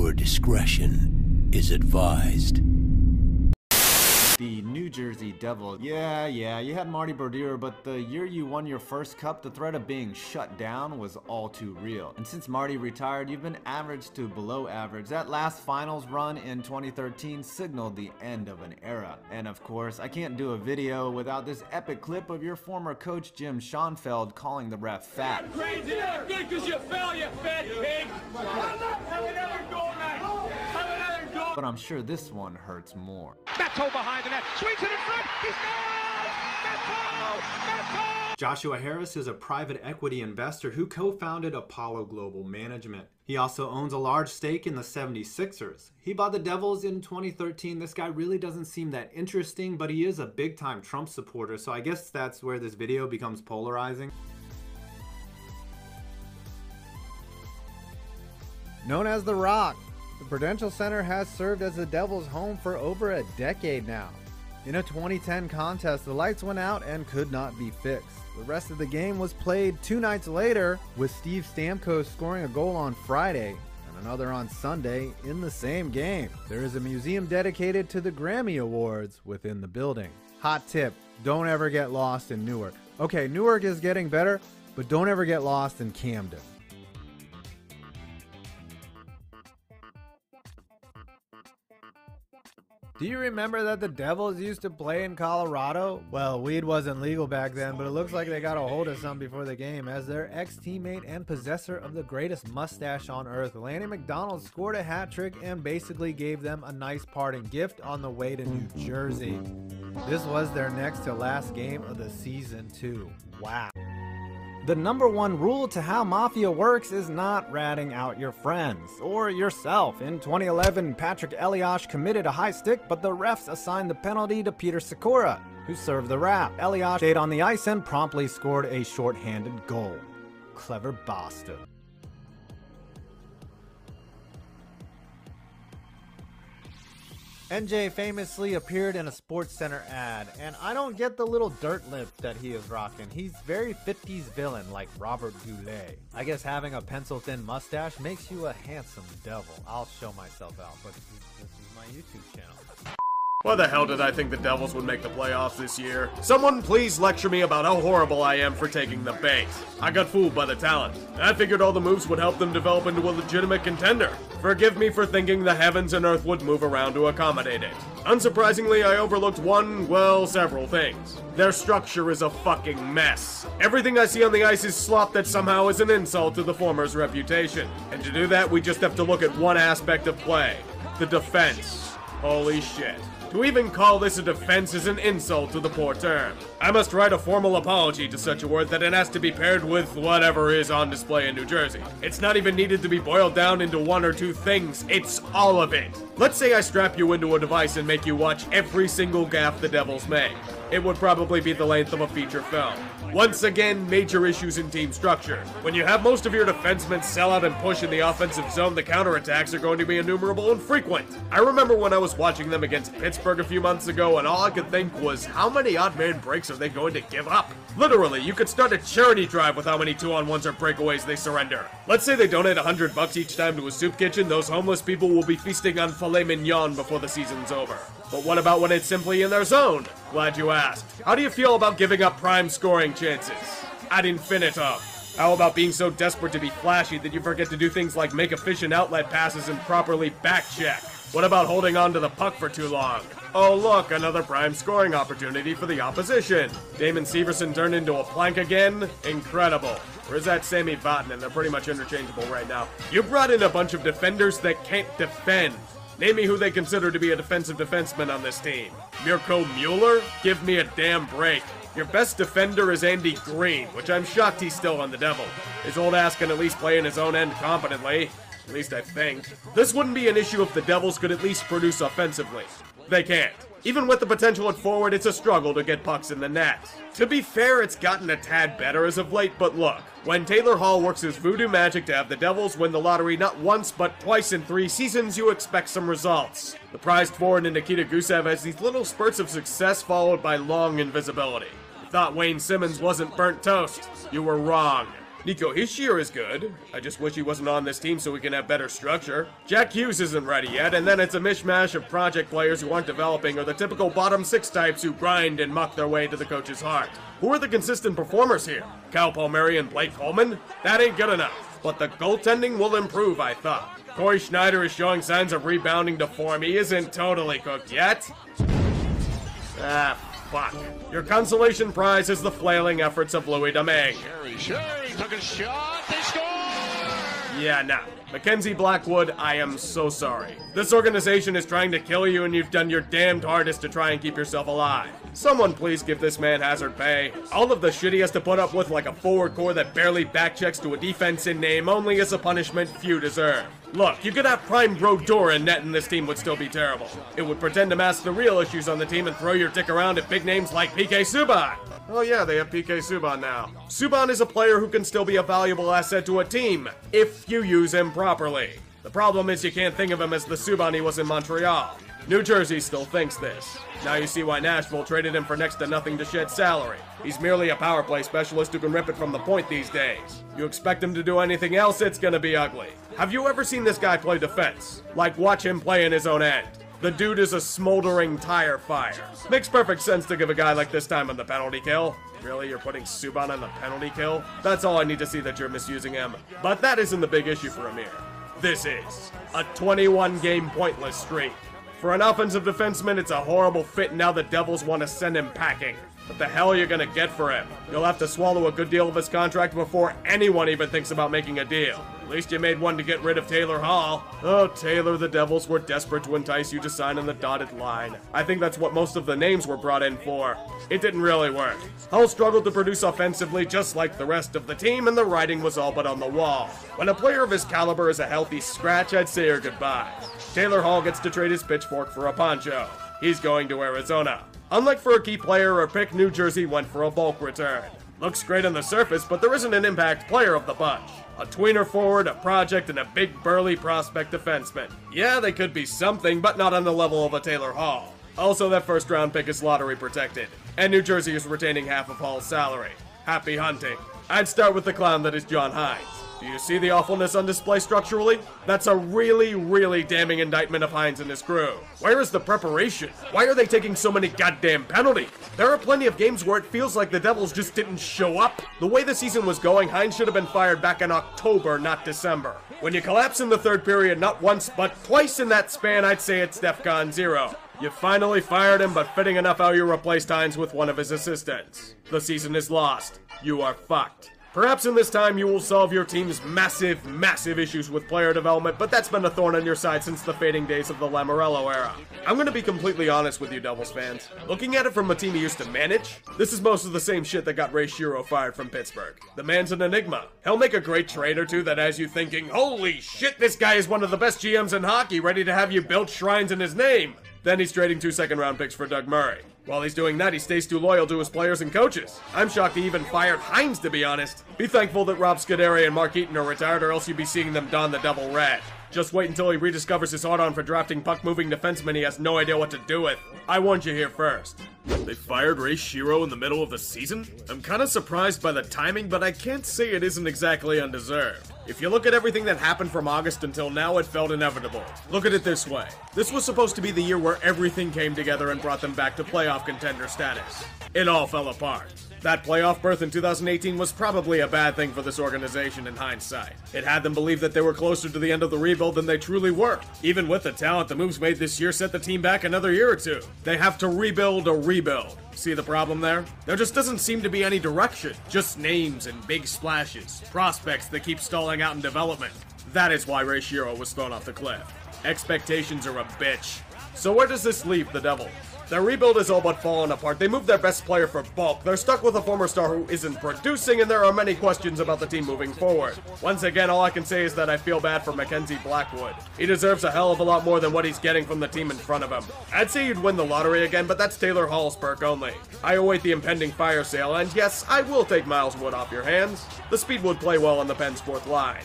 Viewer discretion is advised. The New Jersey Devils. Yeah, you had Marty Brodeur, but the year you won your first cup, the threat of being shut down was all too real. And since Marty retired, you've been average to below average. That last finals run in 2013 signaled the end of an era. And of course, I can't do a video without this epic clip of your former coach Jim Schoenfeld calling the ref fat. Crazy, that's good because you fell, you fat pig. Have another goal, man. Have another goal. But I'm sure this one hurts more. Beto behind the net, swings it in front, he scores! Beto! Joshua Harris is a private equity investor who co-founded Apollo Global Management. He also owns a large stake in the 76ers. He bought the Devils in 2013. This guy really doesn't seem that interesting, but he is a big-time Trump supporter, so I guess that's where this video becomes polarizing. Known as The Rock, the Prudential Center has served as the Devils' home for over a decade now. In a 2010 contest, the lights went out and could not be fixed. The rest of the game was played 2 nights later, with Steve Stamkos scoring a goal on Friday and another on Sunday in the same game. There is a museum dedicated to the Grammy Awards within the building. Hot tip, don't ever get lost in Newark. Okay, Newark is getting better, but don't ever get lost in Camden. Do you remember that the Devils used to play in Colorado? Well, weed wasn't legal back then, but it looks like they got a hold of some before the game, as their ex-teammate and possessor of the greatest mustache on earth, Lanny McDonald, scored a hat trick and basically gave them a nice parting gift on the way to New Jersey. This was their next to last game of the season too. Wow. The #1 rule to how Mafia works is not ratting out your friends or yourself. In 2011, Patrick Eliash committed a high stick, but the refs assigned the penalty to Peter Sikora, who served the rap. Eliash stayed on the ice and promptly scored a shorthanded goal. Clever bastard. NJ famously appeared in a SportsCenter ad, and I don't get the little dirt lip that he is rocking. He's very 50s villain like Robert Goulet. I guess having a pencil-thin mustache makes you a handsome devil. I'll show myself out, but this is my YouTube channel. Why the hell did I think the Devils would make the playoffs this year? Someone please lecture me about how horrible I am for taking the bait. I got fooled by the talent. I figured all the moves would help them develop into a legitimate contender. Forgive me for thinking the heavens and earth would move around to accommodate it. Unsurprisingly, I overlooked several things. Their structure is a fucking mess. Everything I see on the ice is slop that somehow is an insult to the former's reputation. And to do that, we just have to look at one aspect of play. The defense. Holy shit. To even call this a defense is an insult to the poor term. I must write a formal apology to such a word that it has to be paired with whatever is on display in New Jersey. It's not even needed to be boiled down into 1 or 2 things, it's all of it. Let's say I strap you into a device and make you watch every single gaffe the Devils make. It would probably be the length of a feature film. Once again, major issues in team structure. When you have most of your defensemen sell out and push in the offensive zone, the counterattacks are going to be innumerable and frequent. I remember when I was watching them against Pittsburgh a few months ago, and all I could think was, how many odd man breaks are they going to give up? Literally, you could start a charity drive with how many 2-on-1s or breakaways they surrender. Let's say they donate $100 each time to a soup kitchen, those homeless people will be feasting on filet mignon before the season's over. But what about when it's simply in their zone? Glad you asked. How do you feel about giving up prime scoring chances? Ad infinitum. How about being so desperate to be flashy that you forget to do things like make efficient outlet passes and properly back check? What about holding on to the puck for too long? Oh look, another prime scoring opportunity for the opposition. Damon Severson turned into a plank again? Incredible. Where's that Sammy Vatanen? They're pretty much interchangeable right now. You brought in a bunch of defenders that can't defend. Name me who they consider to be a defensive defenseman on this team. Mirko Mueller? Give me a damn break. Your best defender is Andy Green, which I'm shocked he's still on the Devil. His old ass can at least play in his own end competently. At least I think. This wouldn't be an issue if the Devils could at least produce offensively. They can't. Even with the potential at forward, it's a struggle to get pucks in the net. To be fair, it's gotten a tad better as of late, but look. When Taylor Hall works his voodoo magic to have the Devils win the lottery not once, but twice in 3 seasons, you expect some results. The prized forward in Nikita Gusev has these little spurts of success followed by long invisibility. You thought Wayne Simmons wasn't burnt toast. You were wrong. Nico Hischier is good. I just wish he wasn't on this team so we can have better structure. Jack Hughes isn't ready yet, and then it's a mishmash of project players who aren't developing or the typical bottom six types who grind and muck their way to the coach's heart. Who are the consistent performers here? Cal Palmieri and Blake Coleman? That ain't good enough. But the goaltending will improve, I thought. Corey Schneider is showing signs of rebounding to form. He isn't totally cooked yet. Ah, fuck. Your consolation prize is the flailing efforts of Louis Domingue. Sherry took a shot. They scored! Yeah, nah. Mackenzie Blackwood, I am so sorry. This organization is trying to kill you and you've done your damned hardest to try and keep yourself alive. Someone please give this man hazard pay. All of the shit he has to put up with, like a forward core that barely backchecks to a defense in name, only is a punishment few deserve. Look, you could have prime Brodeur in net and this team would still be terrible. It would pretend to mask the real issues on the team and throw your dick around at big names like PK Subban. Oh yeah, they have PK Subban now. Subban is a player who can still be a valuable asset to a team, if you use him properly. The problem is you can't think of him as the Subban he was in Montreal. New Jersey still thinks this. Now you see why Nashville traded him for next to nothing to shed salary. He's merely a power play specialist who can rip it from the point these days. You expect him to do anything else, it's gonna be ugly. Have you ever seen this guy play defense? Like, watch him play in his own end. The dude is a smoldering tire fire. Makes perfect sense to give a guy like this time on the penalty kill. Really, you're putting Subban on the penalty kill? That's all I need to see that you're misusing him. But that isn't the big issue for Amir. This is a 21-game pointless streak. For an offensive defenseman, it's a horrible fit, and now the Devils want to send him packing. What the hell are you gonna get for him? You'll have to swallow a good deal of his contract before anyone even thinks about making a deal. At least you made one to get rid of Taylor Hall. Oh, Taylor, the Devils were desperate to entice you to sign on the dotted line. I think that's what most of the names were brought in for. It didn't really work. Hall struggled to produce offensively just like the rest of the team, and the writing was all but on the wall. When a player of his caliber is a healthy scratch, I'd say her goodbye. Taylor Hall gets to trade his pitchfork for a poncho. He's going to Arizona. Unlike for a key player or pick, New Jersey went for a bulk return. Looks great on the surface, but there isn't an impact player of the bunch. A tweener forward, a project, and a big burly prospect defenseman. Yeah, they could be something, but not on the level of a Taylor Hall. Also, that first round pick is lottery protected, and New Jersey is retaining half of Hall's salary. Happy hunting. I'd start with the clown that is John Hines. Do you see the awfulness on display structurally? That's a really, really damning indictment of Hines and his crew. Where is the preparation? Why are they taking so many goddamn penalties? There are plenty of games where it feels like the Devils just didn't show up. The way the season was going, Hines should have been fired back in October, not December. When you collapse in the third period not once, but twice in that span, I'd say it's DEFCON 0. You finally fired him, but fitting enough how you replaced Hines with one of his assistants. The season is lost. You are fucked. Perhaps in this time you will solve your team's massive, massive issues with player development, but that's been a thorn on your side since the fading days of the Lamoriello era. I'm gonna be completely honest with you, Devils fans. Looking at it from a team he used to manage, this is most of the same shit that got Ray Shero fired from Pittsburgh. The man's an enigma. He'll make a great trade or two that has you thinking, holy shit, this guy is one of the best GMs in hockey, ready to have you build shrines in his name. Then he's trading 2 second-round picks for Doug Murray. While he's doing that, he stays too loyal to his players and coaches. I'm shocked he even fired Hines, to be honest. Be thankful that Rob Scuderi and Mark Eaton are retired, or else you'd be seeing them don the double red. Just wait until he rediscovers his hard-on for drafting puck-moving defensemen he has no idea what to do with. I warned you here first. They fired Ray Shero in the middle of the season? I'm kinda surprised by the timing, but I can't say it isn't exactly undeserved. If you look at everything that happened from August until now, it felt inevitable. Look at it this way. This was supposed to be the year where everything came together and brought them back to playoff contender status. It all fell apart. That playoff berth in 2018 was probably a bad thing for this organization in hindsight. It had them believe that they were closer to the end of the rebuild than they truly were. Even with the talent, the moves made this year set the team back another year or two. They have to rebuild a rebuild. See the problem there? There just doesn't seem to be any direction. Just names and big splashes. Prospects that keep stalling out in development. That is why Ray Shero was thrown off the cliff. Expectations are a bitch. So where does this leave the Devils? Their rebuild is all but fallen apart. They moved their best player for bulk. They're stuck with a former star who isn't producing, and there are many questions about the team moving forward. Once again, all I can say is that I feel bad for Mackenzie Blackwood. He deserves a hell of a lot more than what he's getting from the team in front of him. I'd say you'd win the lottery again, but that's Taylor Hall's perk only. I await the impending fire sale, and yes, I will take Miles Wood off your hands. The speed would play well on the Penn's fourth line.